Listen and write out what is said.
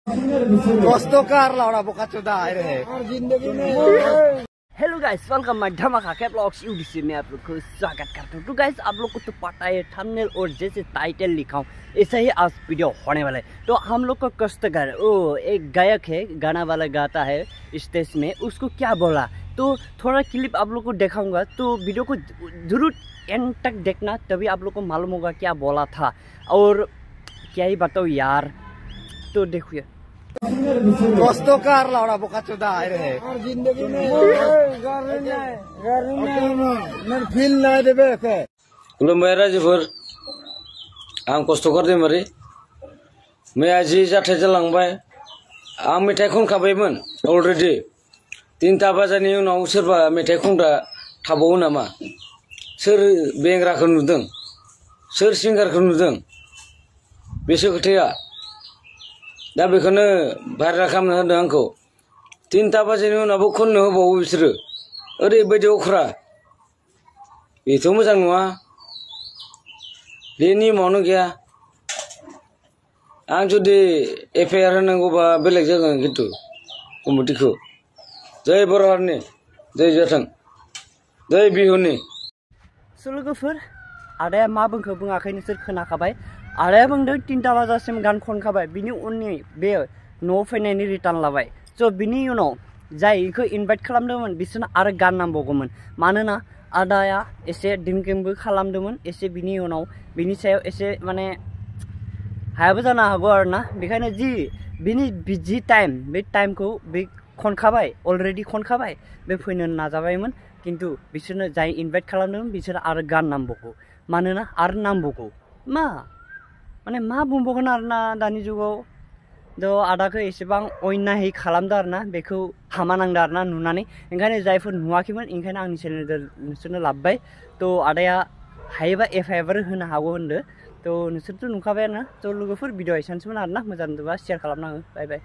कष्टकार लाउडा बोका चोदा आए रहे और जिंदगी में। हेलो गाइस, वेलकम माय धमाका के ब्लॉग्स यूडीसी में आप लोग को स्वागत करता हूँ। तो गाइस, आप लोग को तो पता है थंबनेल और जैसे टाइटल लिखा हूँ ऐसा ही आज वीडियो होने वाला है। तो हम लोग का कष्टकार एक गायक है, गाना वाला गाता है स्टेज में, उसको क्या बोला तो थोड़ा क्लिप आप लोग को दिखाऊंगा। तो वीडियो को जरूर एंड तक देखना, तभी आप लोग को मालूम होगा क्या बोला था और क्या ही बताओ यार। तो देखिए, कष्टकार लाउडा बोका चोदा आए रहे और जिंदगी में फिल ना देबे के खुलुमबाय रायजोफोर, आं कष्टकर दैमारि। मैया जि जाथाय जालांबाय, आं मेथाइ खनखाबायमोन अलरेडि। 3टा बाजानि उनाव सोरबा मेथाइ खनग्रा थाबावो नामा? सोर बेंग्राखौ नुदों, सोर सिंगारखौ नुदों, बेसो खोथाया। दा बेखौनो भाइरेल खालामनो होदों आंखौ। 3टा बाजिनि उनावबो खननो होबावो बिसोरो, ओरैबायदि अख्रा। बेथ' मोजां नङा, बे नियमावनो गैया। आं जुदि एफआइआर होनांगौबा बेलेग जागोन, खिन्थु कमिटिखौ। जय बर' हारिनि जय जाथों, जय बिहुनि। लोगोफोर, आदाया मा बुंखो बुङाखै नोंसोर खोनाखाबाय। आदाया बुंदों 3टा बाजासिम गान खनखाबाय, बिनि उननि बे न'आव फैनायनि रिटार्न लाबाय। स' बिनि उनाव जाय इखौ इनभाइट खालामदोंमोन बिसोरनो आरो गान नांबावगौमोन, मानोना आदाया एसे ड्रिंकिंबो खालामदोंमोन एसे। बिनि उनाव बिनि सायाव एसे माने हायाबो जानो हागौ आरोना। बेखायनो बिनि जि टाइम, बे टाइमखौ बे खनखाबाय, अलरेडि खनखाबाय, बे फैनो नाजाबायमोन। किन्तु बिसोरनो जाय इनभाइट खालामदोंमोन बिसोर आरो गान नांबावगौ, मानोना आरो नांबावगौ। माने मा बुंबावगोन आरोना दानि जुगाव। थ' आदाखौ एसेबां अयनायै खालामदो आरोना, बेखौ हामा नांदो आरोना नुनानै। ओंखायनो जायफोर नुवाखैमोन ओंखायनो आंनि चेनेलजों नोंसोरनो लाबोबाय। थ' आदाया हायोबा एफआइआर होनो हागौ होनदो। थ' नोंसोरथ' नुखाबायानो। थ' लोगोफोर, भिडिअ एसेनोसैमोन आरोना। मोजां नुदोंबा शेयार खालामनाङो। Bye bye.